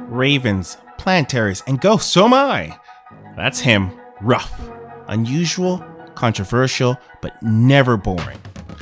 Ravens, planetaries, and ghosts, so am I. That's him, Ruff. Unusual, controversial, but never boring.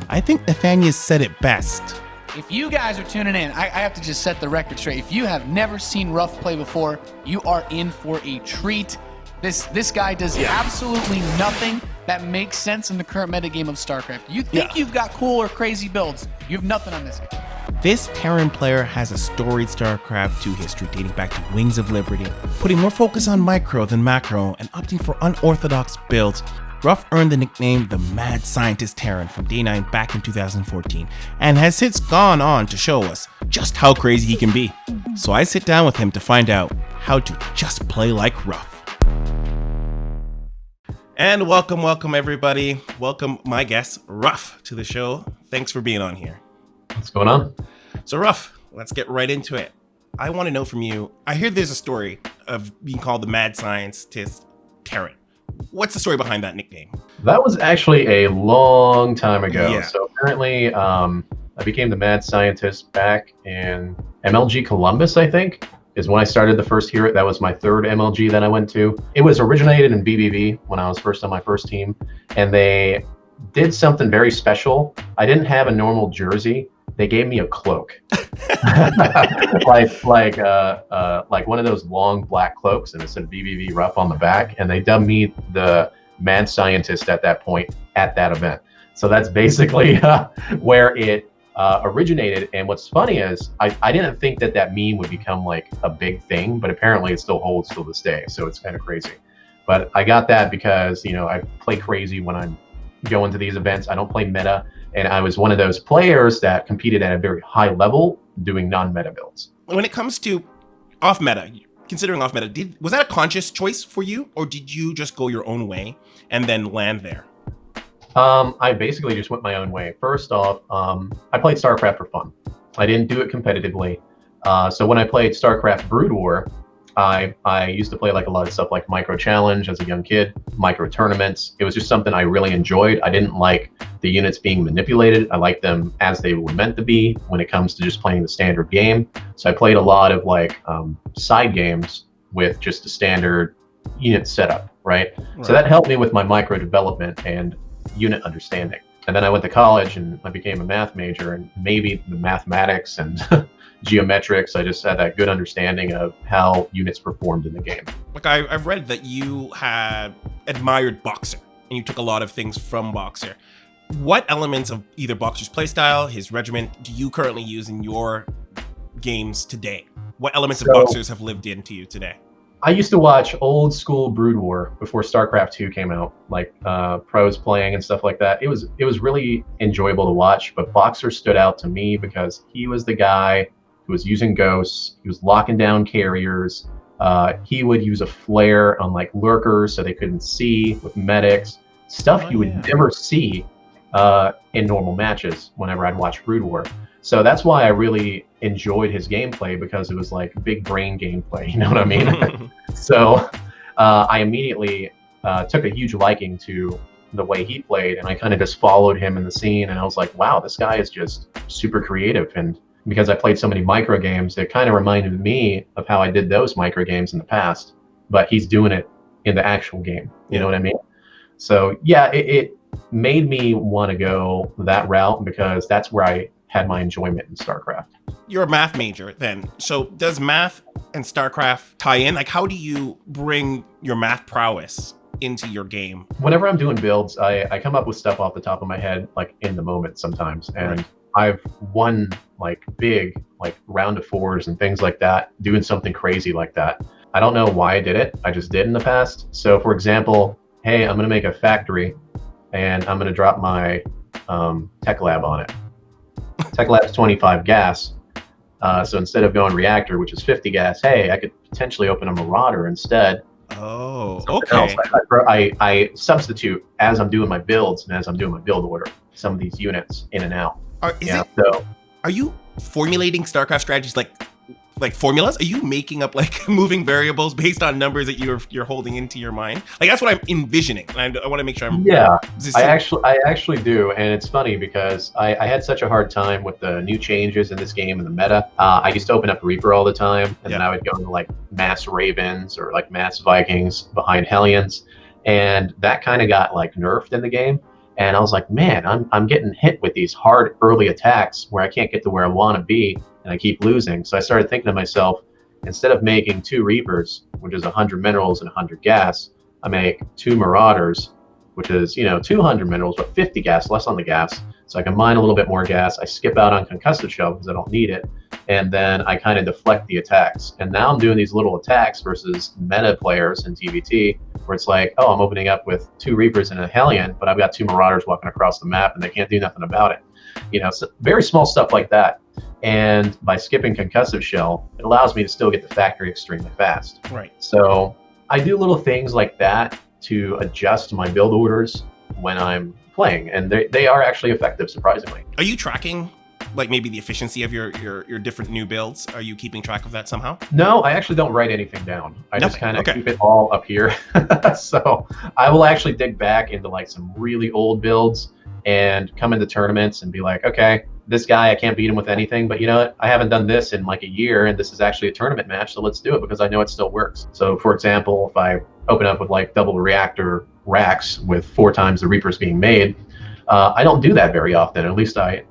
I think Nathaniel said it best. If you guys are tuning in, I have to just set the record straight. If you have never seen Ruff play before, you are in for a treat. This guy does absolutely nothing that makes sense in the current metagame of StarCraft. You think you've got cool or crazy builds. You have nothing on this guy. This Terran player has a storied StarCraft 2 history dating back to Wings of Liberty, putting more focus on micro than macro and opting for unorthodox builds. Ruff earned the nickname the Mad Scientist Terran from Day 9 back in 2014 and has since gone on to show us just how crazy he can be. So I sit down with him to find out how to just play like Ruff. And welcome everybody. Welcome my guest, Ruff, to the show. Thanks for being on here. What's going on? So Ruff, let's get right into it. I want to know from you, I hear there's a story of being called the Mad Scientist Terran. What's the story behind that nickname? That was actually a long time ago. Yeah. So apparently I became the Mad Scientist back in MLG Columbus, I think, is when I started the first hero. That was my third MLG that I went to. It was originated in BBB when I was first on my first team, and they did something very special. I didn't have a normal jersey. They gave me a cloak, like one of those long black cloaks, and it said BBB Ruff on the back. And they dubbed me the Mad Scientist at that point at that event. So that's basically where it originated. And what's funny is I didn't think that meme would become like a big thing, but apparently it still holds till this day. So it's kind of crazy. But I got that because, I play crazy when I'm going to these events. I don't play meta. And I was one of those players that competed at a very high level doing non-meta builds. When it comes to off-meta, considering off-meta, was that a conscious choice for you? Or did you just go your own way and then land there? I basically just went my own way. First off, I played StarCraft for fun. I didn't do it competitively. So when I played StarCraft Brood War, I used to play like a lot of stuff like Micro Challenge as a young kid, micro tournaments. It was just something I really enjoyed. I didn't like the units being manipulated. I liked them as they were meant to be when it comes to just playing the standard game. So I played a lot of like side games with just a standard unit setup, right? So that helped me with my micro development and unit understanding. And then I went to college and I became a math major, and maybe the mathematics and geometrics, I just had that good understanding of how units performed in the game. Like I've read that you had admired Boxer and you took a lot of things from Boxer. What elements of either Boxer's playstyle, his regiment, do you currently use in your games today? What elements of Boxer's have lived into you today? I used to watch old school Brood War before StarCraft 2 came out, like pros playing and stuff like that. It was really enjoyable to watch, but Boxer stood out to me because he was the guy who was using ghosts. He was locking down carriers. He would use a flare on like lurkers so they couldn't see, with medics, stuff you would never see in normal matches whenever I'd watch Brood War. So that's why I really enjoyed his gameplay, because it was like big brain gameplay, you know what I mean? So I immediately took a huge liking to the way he played, and I kind of just followed him in the scene, and I was like, wow, this guy is just super creative. And because I played so many micro games, it kind of reminded me of how I did those micro games in the past, but he's doing it in the actual game, you know what I mean? So yeah, it made me want to go that route because that's where I had my enjoyment in StarCraft. You're a math major then. So does math and StarCraft tie in? Like, how do you bring your math prowess into your game? Whenever I'm doing builds, I come up with stuff off the top of my head, like in the moment sometimes. And I've won like big, like round of fours and things like that, doing something crazy like that. I don't know why I did it. I just did in the past. So for example, hey, I'm going to make a factory and I'm going to drop my tech lab on it. Tech lab's 25 gas. So instead of going reactor, which is 50 gas, hey, I could potentially open a marauder instead. Oh, okay. I substitute as I'm doing my builds and as I'm doing my build order, some of these units in and out. Are you formulating StarCraft strategies like like formulas? Are you making up like moving variables based on numbers that you're holding into your mind? Like that's what I'm envisioning. And I want to make sure I'm. Yeah, I actually do, and it's funny because I had such a hard time with the new changes in this game and the meta. I used to open up Reaper all the time, and then I would go into like mass Ravens or like mass Vikings behind Hellions, and that kind of got like nerfed in the game. And I was like, man, I'm getting hit with these hard early attacks where I can't get to where I want to be, and I keep losing. So I started thinking to myself, instead of making 2 Reapers, which is 100 minerals and 100 gas, I make 2 Marauders, which is 200 minerals but 50 gas, less on the gas. So I can mine a little bit more gas. I skip out on Concussive Shell because I don't need it, and then I kind of deflect the attacks. And now I'm doing these little attacks versus meta players in TVT, where it's like, oh, I'm opening up with 2 Reapers and a Hellion, but I've got 2 Marauders walking across the map, and they can't do nothing about it. So very small stuff like that. And by skipping Concussive Shell, it allows me to still get the factory extremely fast. Right. So I do little things like that to adjust my build orders when I'm playing, and they are actually effective, surprisingly. Are you tracking like maybe the efficiency of your different new builds? Are you keeping track of that somehow? No, I actually don't write anything down. I just kind of Okay. keep it all up here. So I will actually dig back into like some really old builds and come into tournaments and be like, okay, this guy, I can't beat him with anything, but you know what? I haven't done this in like a year, and this is actually a tournament match, so let's do it because I know it still works. So for example, if I open up with like double reactor racks with 4 times the Reapers being made, I don't do that very often. At least I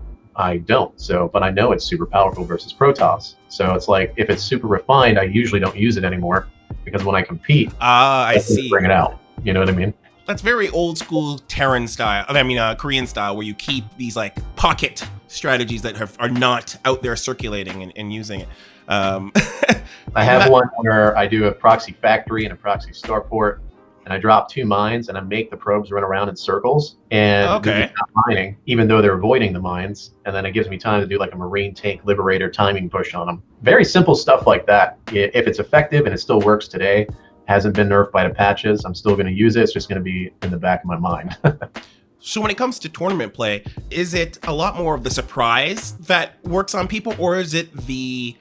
don't. So, but I know it's super powerful versus Protoss. So it's like, if it's super refined, I usually don't use it anymore because when I compete, I see. Bring it out. You know what I mean? That's very old school Terran style. Korean style, where you keep these like pocket strategies that are not out there circulating and using it. I have one where I do a proxy factory and a proxy starport, and I drop 2 mines and I make the probes run around in circles and they're not mining, even though they're avoiding the mines. And then it gives me time to do like a Marine tank liberator timing push on them. Very simple stuff like that. If it's effective and it still works today, hasn't been nerfed by the patches, I'm still going to use it. It's just going to be in the back of my mind. So when it comes to tournament play, is it a lot more of the surprise that works on people, or is it the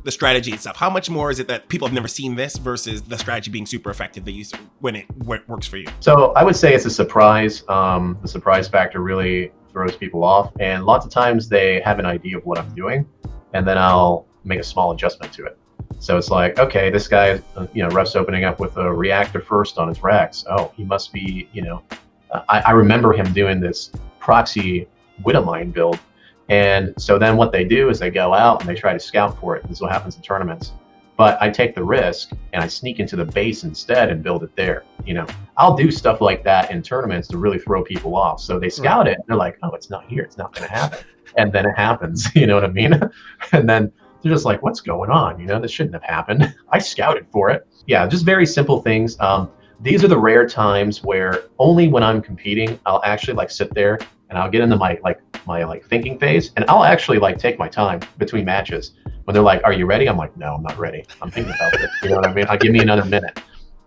strategy itself? How much more is it that people have never seen this versus the strategy being super effective that when it works for you? So I would say it's a surprise. The surprise factor really throws people off, and lots of times they have an idea of what I'm doing, and then I'll make a small adjustment to it. So it's like, okay, this guy, Ruff's opening up with a reactor first on his racks. Oh, he must be, I remember him doing this proxy Widowmine build. And so then what they do is they go out and they try to scout for it. This is what happens in tournaments. But I take the risk and I sneak into the base instead and build it there. I'll do stuff like that in tournaments to really throw people off. So they scout it and they're like, oh, it's not here. It's not going to happen. And then it happens. You know what I mean? And then they're just like, what's going on? This shouldn't have happened. I scouted for it. Yeah, just very simple things. These are the rare times where only when I'm competing, I'll actually like sit there and I'll get into my thinking phase, and I'll actually like take my time between matches. When they're like, are you ready? I'm like, no, I'm not ready. I'm thinking about it. You know what I mean? Give me another minute.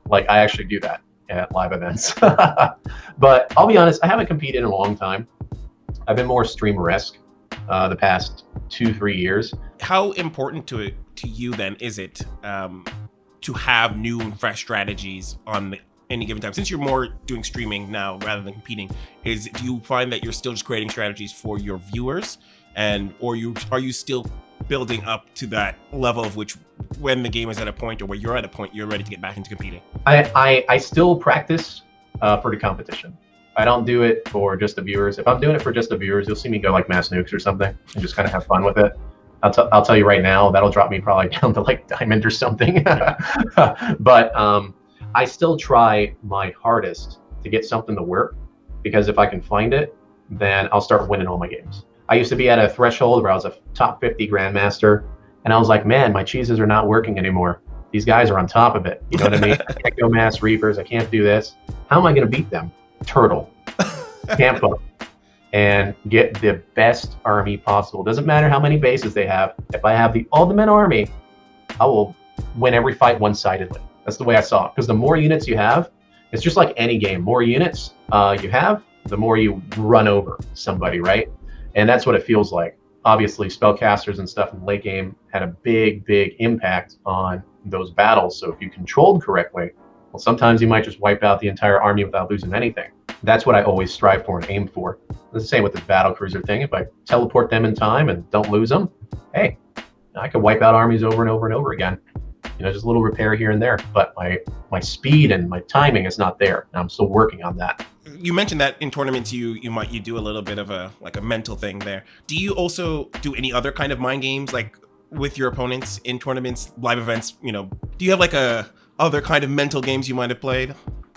Like, I actually do that at live events. But I'll be honest, I haven't competed in a long time. I've been more streamer-esque the past 2-3 years. How important to you then is it to have new and fresh strategies on any given time? Since you're more doing streaming now rather than competing, do you find that you're still just creating strategies for your viewers, or are you still building up to that level of which, when the game is at a point, or where you're at a point, you're ready to get back into competing? I still practice for the competition. I don't do it for just the viewers. If I'm doing it for just the viewers, you'll see me go like Mass Nukes or something and just kind of have fun with it. I'll tell you right now, that'll drop me probably down to like Diamond or something. But I still try my hardest to get something to work, because if I can find it, then I'll start winning all my games. I used to be at a threshold where I was a top 50 Grandmaster, and I was like, man, my cheeses are not working anymore. These guys are on top of it. You know what I mean? I can't go Mass Reapers. I can't do this. How am I going to beat them? Turtle, camp up, and get the best army possible. Doesn't matter how many bases they have. If I have the ultimate army, I will win every fight one-sidedly. That's the way I saw it. Because the more units you have, it's just like any game. More units you have, the more you run over somebody, right? And that's what it feels like. obviously spellcasters and stuff in the late game had a big impact on those battles. So if you controlled correctly, well, sometimes you might just wipe out the entire army without losing anything. That's what I always strive for and aim for. It's the same with the battle cruiser thing. If I teleport them in time and don't lose them, hey, I can wipe out armies over and over and over again. Just a little repair here and there. But my speed and my timing is not there. And I'm still working on that. You mentioned that in tournaments you do a little bit of a mental thing there. Do you also do any other kind of mind games like with your opponents in tournaments, live events? Do you have like other kind of mental games you might have played?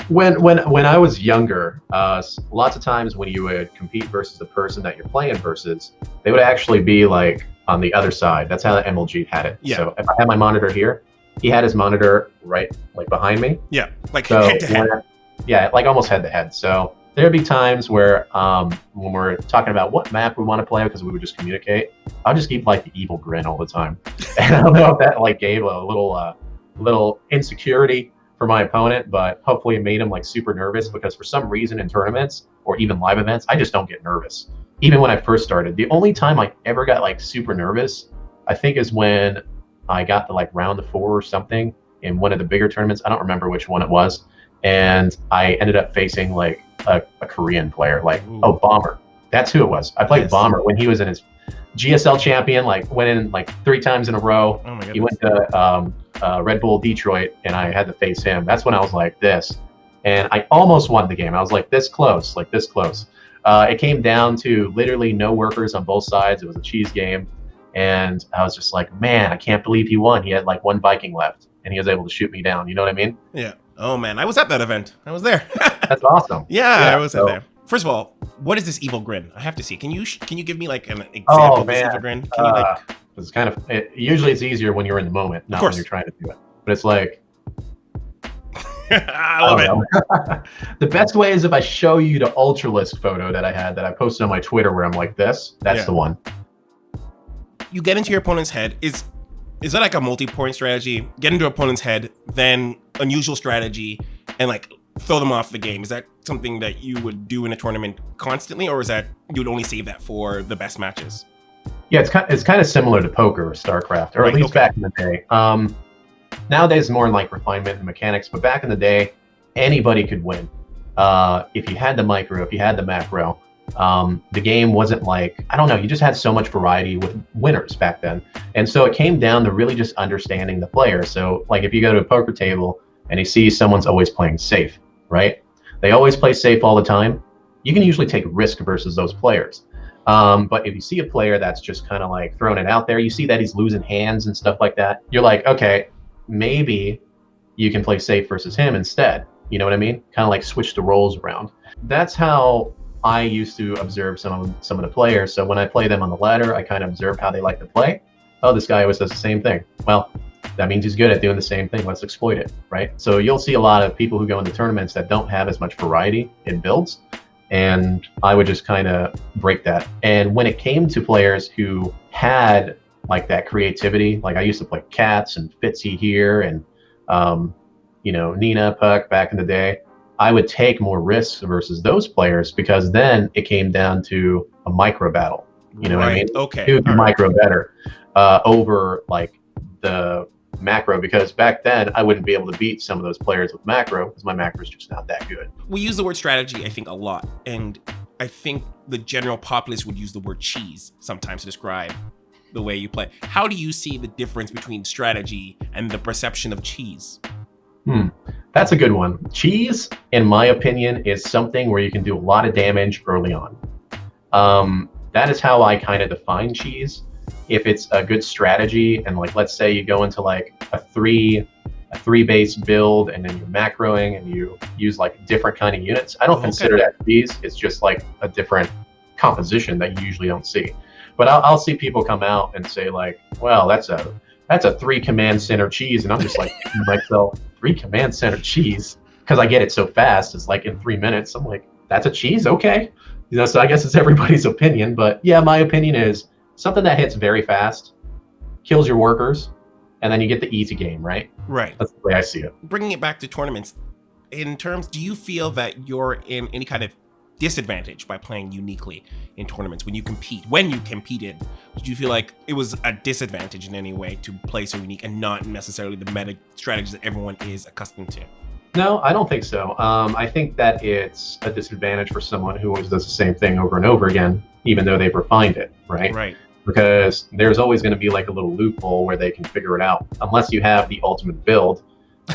When I was younger, lots of times when you would compete versus the person that you're playing versus, they would actually be like on the other side. That's how the MLG had it. Yeah. So if I had my monitor here, he had his monitor right like behind me. Yeah, like head to head. Yeah, like almost head to head. So there'd be times where when we're talking about what map we want to play, because we would just communicate, I'll just keep like the evil grin all the time. And I don't know if that like gave a little insecurity for my opponent, but hopefully it made him like super nervous, because for some reason in tournaments or even live events, I just don't get nervous. Even when I first started, the only time I ever got like super nervous, I think, is when I got to like round 4 or something in one of the bigger tournaments. I don't remember which one it was. And I ended up facing like a Korean player, like, Bomber. That's who it was. I played Bomber when he was in his GSL champion, like went in like 3 times in a row. Oh my goodness. He went to Red Bull Detroit, and I had to face him. That's when I was like this. And I almost won the game. I was like this close. It came down to literally no workers on both sides. It was a cheese game. And I was just like, man, I can't believe he won. He had like 1 Viking left, and he was able to shoot me down. You know what I mean? Yeah. Oh man, I was at that event. I was there. That's awesome. Yeah, I was there. First of all, what is this evil grin? I have to see. Can you give me like an example of this evil grin? Can you it's kind of usually it's easier when you're in the moment, not when you're trying to do it. But it's like I love it. The best way is if I show you the Ultralisk photo that I had that I posted on my Twitter where I'm like this. That's the one. You get into your opponent's head. Is that like a multi-point strategy? Get into opponent's head, then unusual strategy, and like throw them off the game. Is that something that you would do in a tournament constantly, or is that you'd only save that for the best matches? Yeah, it's kind of similar to poker or StarCraft, or at least back in the day. Nowadays, more in like refinement and mechanics, but back in the day, anybody could win. If you had the micro, if you had the macro, the game wasn't like, I don't know, you just had so much variety with winners back then. And so it came down to really just understanding the player. So like if you go to a poker table and you see someone's always playing safe, right? They always play safe all the time. You can usually take risk versus those players. But if you see a player that's just kind of like throwing it out there, you see that he's losing hands and stuff like that, you're like, okay, maybe you can play safe versus him instead. You know what I mean? Kind of like switch the roles around. That's how I used to observe some of the players. So when I play them on the ladder, I kind of observe how they like to play. Oh, this guy always does the same thing. Well, that means he's good at doing the same thing. Let's exploit it, right? So you'll see a lot of people who go into tournaments that don't have as much variety in builds. And I would just kind of break that. And when it came to players who had like that creativity, like I used to play Cats and Fitzy here and, Nina Puck back in the day, I would take more risks versus those players because then it came down to a micro battle. You know what I mean? Okay. Who would micro better over like the macro, because back then I wouldn't be able to beat some of those players with macro because my macro is just not that good. We use the word strategy, I think, a lot. And I think the general populace would use the word cheese sometimes to describe the way you play. How do you see the difference between strategy and the perception of cheese? That's a good one. Cheese, in my opinion, is something where you can do a lot of damage early on. That is how I kind of define cheese. If it's a good strategy, and like let's say you go into like a three base build, and then you're macroing and you use like different kind of units, I don't consider that cheese. It's just like a different composition that you usually don't see. But I'll see people come out and say like, well, that's a 3 command center cheese, and I'm just like myself, 3 command center cheese, because I get it so fast. It's like in 3 minutes. I'm like, that's a cheese, okay. So I guess it's everybody's opinion, but yeah, my opinion is something that hits very fast, kills your workers, and then you get the easy game, right? Right. That's the way I see it. Bringing it back to tournaments, do you feel that you're in any kind of disadvantage by playing uniquely in tournaments when you competed? Did you feel like it was a disadvantage in any way to play so unique and not necessarily the meta strategies that everyone is accustomed to? No, I don't think so. I think that it's a disadvantage for someone who always does the same thing over and over again, even though they've refined it, right? Right. Because there's always going to be like a little loophole where they can figure it out, unless you have the ultimate build.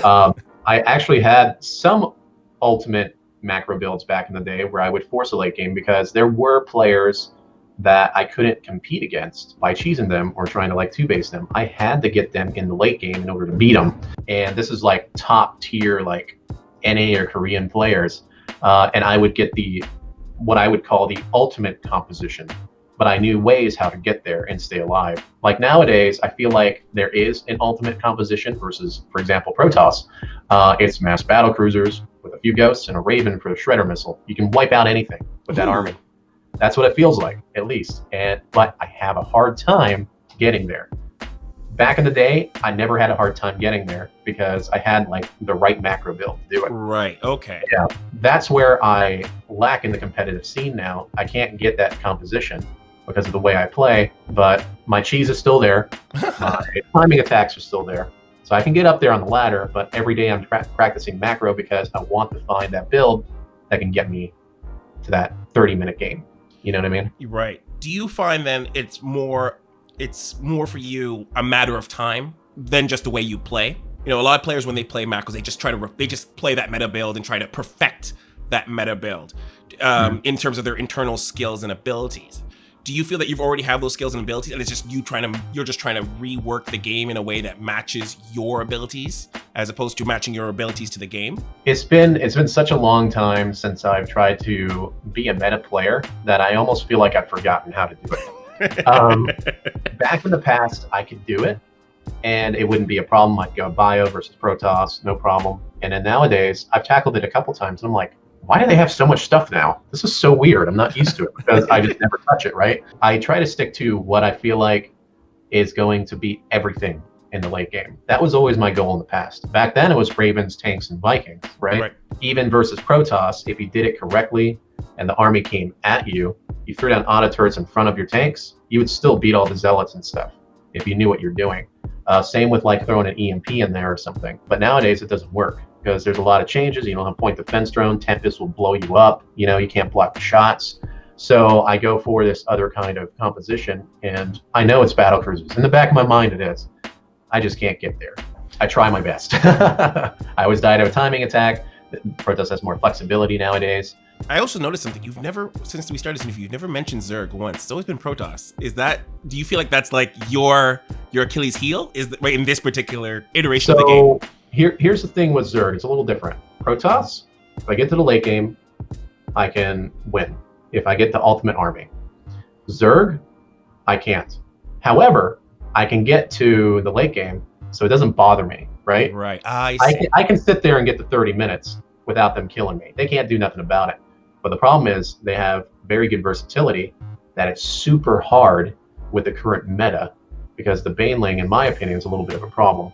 I actually had some ultimate macro builds back in the day where I would force a late game because there were players that I couldn't compete against by cheesing them or trying to like two-base them. I had to get them in the late game in order to beat them. And this is like top tier, like NA or Korean players. And I would get what I would call the ultimate composition, but I knew ways how to get there and stay alive. Like nowadays, I feel like there is an ultimate composition versus, for example, Protoss. It's mass battle cruisers with a few ghosts and a Raven for the Shredder missile. You can wipe out anything with that army. That's what it feels like, at least. But I have a hard time getting there. Back in the day, I never had a hard time getting there because I had like the right macro build to do it. Right. Okay. Yeah. That's where I lack in the competitive scene now. I can't get that composition because of the way I play, but my cheese is still there. My timing attacks are still there. So I can get up there on the ladder, but every day I'm practicing macro because I want to find that build that can get me to that 30-minute game. You know what I mean? Right. Do you find then it's more for you a matter of time than just the way you play? You know, a lot of players when they play macros, they just play that meta build and try to perfect that meta build in terms of their internal skills and abilities. Do you feel that you've already have those skills and abilities, and it's just you're just trying to rework the game in a way that matches your abilities, as opposed to matching your abilities to the game? It's been such a long time since I've tried to be a meta player that I almost feel like I've forgotten how to do it. Back in the past, I could do it, and it wouldn't be a problem. I'd go Bio versus Protoss, no problem. And then nowadays, I've tackled it a couple times, and I'm like, why do they have so much stuff now? This is so weird. I'm not used to it because I just never touch it, right? I try to stick to what I feel like is going to beat everything in the late game. That was always my goal in the past. Back then, it was Ravens, tanks, and Vikings, right? Even versus Protoss, if you did it correctly and the army came at you, you threw down auto turrets in front of your tanks, you would still beat all the zealots and stuff if you knew what you're doing. Same with like throwing an EMP in there or something. But nowadays, it doesn't work, because there's a lot of changes. You don't have point defense drone. Tempest will blow you up. You know, you can't block the shots. So I go for this other kind of composition, and I know it's battle cruisers. In the back of my mind, it is. I just can't get there. I try my best. I always die to a timing attack. Protoss has more flexibility nowadays. I also noticed something. Since we started this interview, you've never mentioned Zerg once. It's always been Protoss. Do you feel like that's like your Achilles heel? Is that right in this particular iteration of the game? Here's the thing with Zerg. It's a little different. Protoss, if I get to the late game, I can win. If I get the ultimate army. Zerg, I can't. However, I can get to the late game, so it doesn't bother me, right? Right. I see. I can sit there and get the 30 minutes without them killing me. They can't do nothing about it. But the problem is they have very good versatility that it's super hard with the current meta, because the Baneling, in my opinion, is a little bit of a problem.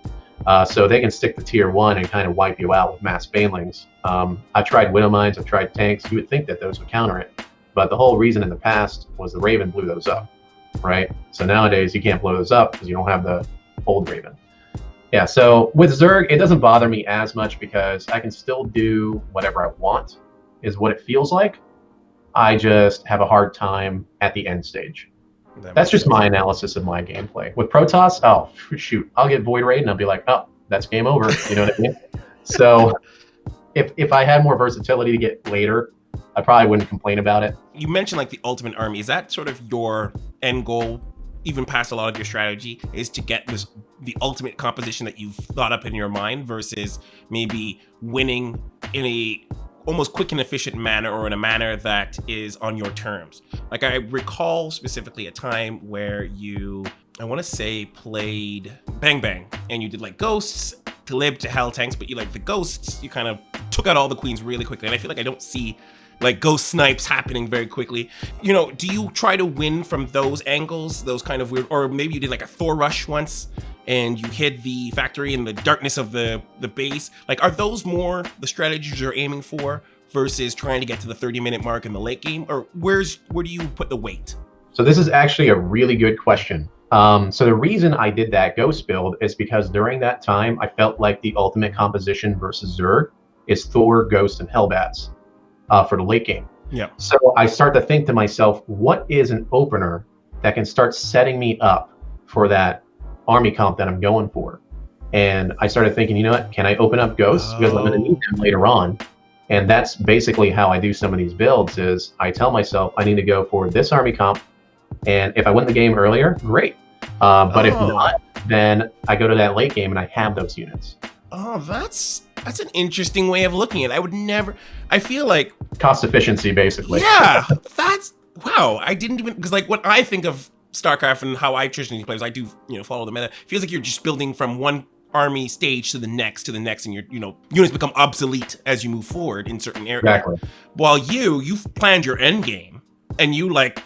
So they can stick to tier 1 and kind of wipe you out with mass Banelings. I've tried Widow Mines, I've tried tanks. You would think that those would counter it. But the whole reason in the past was the Raven blew those up, right? So nowadays you can't blow those up because you don't have the old Raven. Yeah, so with Zerg, it doesn't bother me as much because I can still do whatever I want, is what it feels like. I just have a hard time at the end stage. That's just my analysis of my gameplay. With Protoss, oh, shoot, I'll get Void Raid and I'll be like, oh, that's game over. You know what I mean? So if I had more versatility to get later, I probably wouldn't complain about it. You mentioned like the ultimate army. Is that sort of your end goal, even past a lot of your strategy, is to get the ultimate composition that you've thought up in your mind versus maybe winning in a almost quick and efficient manner, or in a manner that is on your terms? Like I recall specifically a time where you, I want to say, played Bang Bang, and you did like ghosts to lib to hell tanks, but you like the ghosts, you kind of took out all the queens really quickly. And I feel like I don't see like ghost snipes happening very quickly. You know, do you try to win from those angles, those kind of weird, or maybe you did like a Thor rush once and you hid the factory in the darkness of the base? Like, are those more the strategies you're aiming for versus trying to get to the 30-minute mark in the late game? Or where do you put the weight? So this is actually a really good question. So the reason I did that Ghost build is because during that time, I felt like the ultimate composition versus Zerg is Thor, Ghost, and Hellbats for the late game. Yeah. So I start to think to myself, what is an opener that can start setting me up for that army comp that I'm going for? And I started thinking, you know what, can I open up Ghosts? Because I'm going to need them later on. And that's basically how I do some of these builds is I tell myself I need to go for this army comp. And if I win the game earlier, great. But if not, then I go to that late game and I have those units. Oh, that's an interesting way of looking at it. I feel like Cost efficiency, basically. Yeah, wow. I didn't even, because like when I think of StarCraft and how I traditionally play, I do, follow the meta. It feels like you're just building from one army stage to the next, and your, units become obsolete as you move forward in certain areas. Exactly. While you've planned your end game, and you like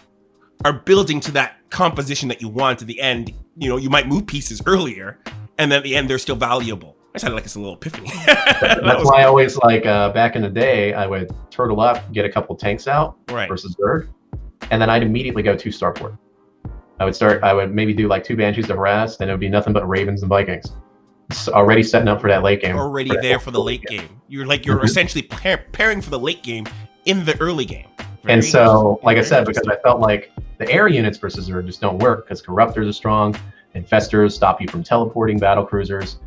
are building to that composition that you want at the end. You might move pieces earlier, and then at the end they're still valuable. I sounded like it's a little epiphany. That's why I always back in the day, I would turtle up, get a couple tanks out versus Zerg, and then I'd immediately go 2 starport. I would maybe do like 2 Banshees of Wrath, and it would be nothing but Ravens and Vikings. It's already setting up for that late game. Already there for the late game. You're essentially preparing for the late game in the early game. And so, like I said, because I felt like the air units versus Zerg just don't work because Corruptors are strong, Infestors stop you from teleporting battle cruisers,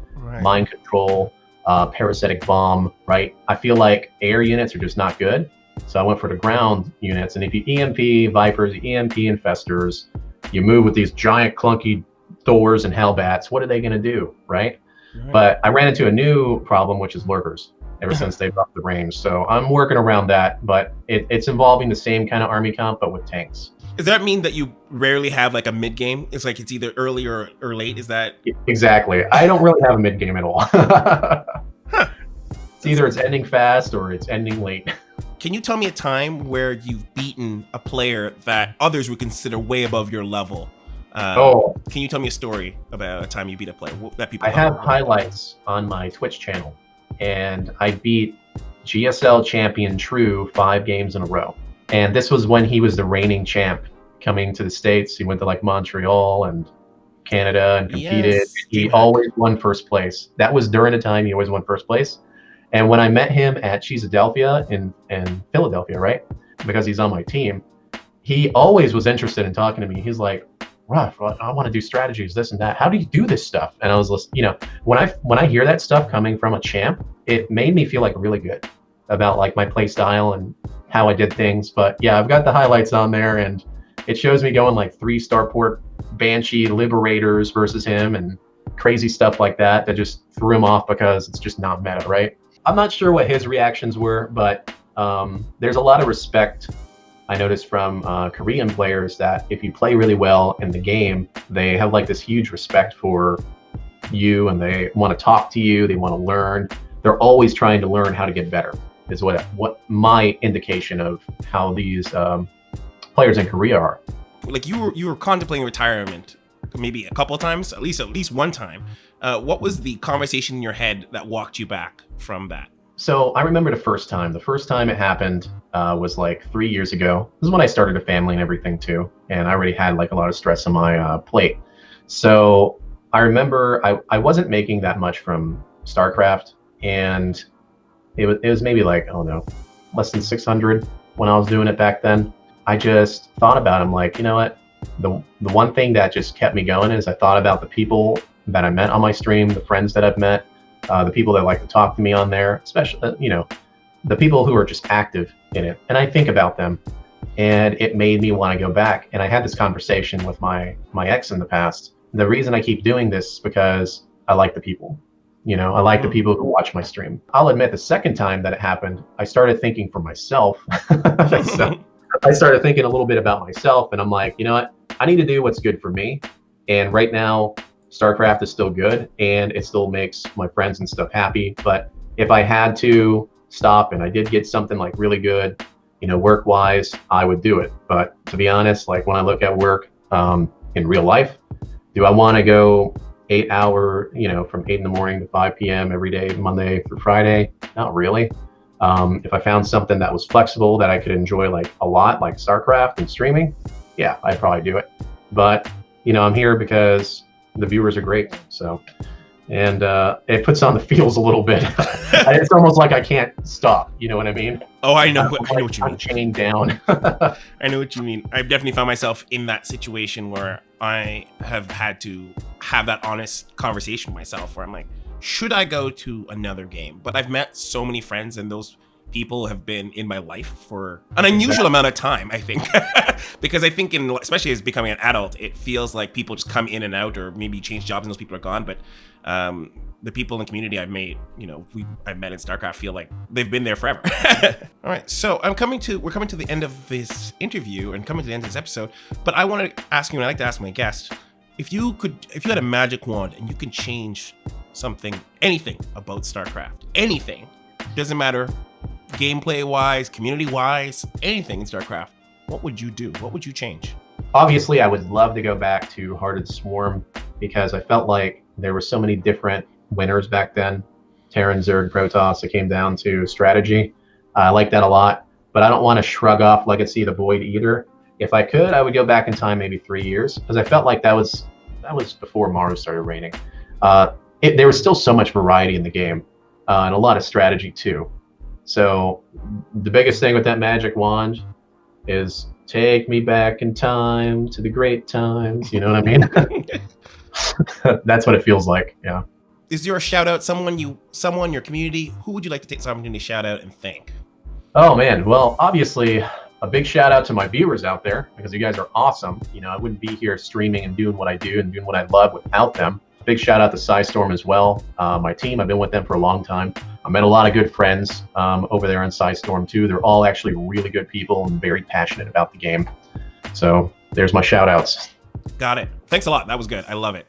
mind control, parasitic bomb, right? I feel like air units are just not good. So I went for the ground units. And if you EMP Vipers, you EMP Infestors, you move with these giant clunky Thors and Hellbats, what are they going to do, right? But I ran into a new problem, which is Lurkers, ever since they've upped the range. So I'm working around that, but it's involving the same kind of army comp, but with tanks. Does that mean that you rarely have like a mid game? It's like it's either early or late. Is that exactly? I don't really have a mid game at all. It's either it's ending fast or it's ending late. Can you tell me a time where you've beaten a player that others would consider way above your level? Can you tell me a story about a time you beat a player that people? I have highlights on my Twitch channel, and I beat GSL champion True 5 games in a row. And this was when he was the reigning champ coming to the States. He went to like Montreal and Canada and competed. Yes. He always won first place. That was during a time he always won first place. And when I met him at Cheesadelphia in Philadelphia, right? Because he's on my team, he always was interested in talking to me. He's like, Ruff, I want to do strategies, this and that. How do you do this stuff? And I was listening, when I hear that stuff coming from a champ, it made me feel like really good about like my play style and how I did things. But yeah, I've got the highlights on there, and it shows me going like 3 starport Banshee Liberators versus him and crazy stuff like that just threw him off because it's just not meta, right? I'm not sure what his reactions were, but there's a lot of respect I noticed from Korean players that if you play really well in the game, they have like this huge respect for you, and they want to talk to you, they want to learn. They're always trying to learn how to get better, is what my indication of how these players in Korea are. Like you were contemplating retirement maybe a couple of times, at least one time. What was the conversation in your head that walked you back from that? So I remember the first time it happened was like 3 years ago. This is when I started a family and everything too. And I already had like a lot of stress on my plate. So I remember I wasn't making that much from StarCraft, and it was maybe like, less than 600 when I was doing it back then. I just thought about it. I'm like, you know what? The one thing that just kept me going is I thought about the people that I met on my stream, the friends that I've met, the people that like to talk to me on there, especially, the people who are just active in it. And I think about them, and it made me want to go back. And I had this conversation with my ex in the past. The reason I keep doing this is because I like the people. I like the people who watch my stream. I'll admit the second time that it happened, I started thinking for myself. So I started thinking a little bit about myself, and I'm like, you know what? I need to do what's good for me. And right now, StarCraft is still good, and it still makes my friends and stuff happy. But if I had to stop and I did get something like really good, work-wise, I would do it. But to be honest, like when I look at work in real life, do I want to go 8 hour, from 8 in the morning to 5 p.m. every day, Monday through Friday? Not really. If I found something that was flexible that I could enjoy like a lot, like StarCraft and streaming, yeah, I'd probably do it. But I'm here because the viewers are great. So, and it puts on the feels a little bit. It's almost like I can't stop. You know what I mean? Oh, I know what you mean. I'm chained down. I know what you mean. I've definitely found myself in that situation where I have had to have that honest conversation with myself where I'm like, should I go to another game? But I've met so many friends, and those people have been in my life for an unusual amount of time, I think. Because I think especially as becoming an adult, it feels like people just come in and out, or maybe change jobs and those people are gone. But the people in the community I've made, I've met in StarCraft feel like they've been there forever. All right, so we're coming to the end of this interview and coming to the end of this episode. But I want to ask you, and I like to ask my guests, if you had a magic wand and you can change anything about StarCraft, anything, doesn't matter, gameplay wise, community wise, anything in StarCraft, what would you do? What would you change? Obviously, I would love to go back to Hearted Swarm because I felt like there were so many different winners back then. Terran, Zerg, Protoss, it came down to strategy. I like that a lot, but I don't want to shrug off Legacy of the Void either. If I could, I would go back in time maybe 3 years, because I felt like that was before Maru started reigning. There was still so much variety in the game, and a lot of strategy too. So the biggest thing with that magic wand is take me back in time to the great times. You know what I mean? That's what it feels like. Yeah. Is there a shout out, someone in your community? Who would you like to take this opportunity to shout out and thank? Oh man, well, obviously a big shout out to my viewers out there, because you guys are awesome. I wouldn't be here streaming and doing what I do and doing what I love without them. Big shout out to Psystorm as well. My team, I've been with them for a long time. I met a lot of good friends over there on Psystorm too. They're all actually really good people and very passionate about the game. So there's my shout outs. Got it. Thanks a lot. That was good. I love it.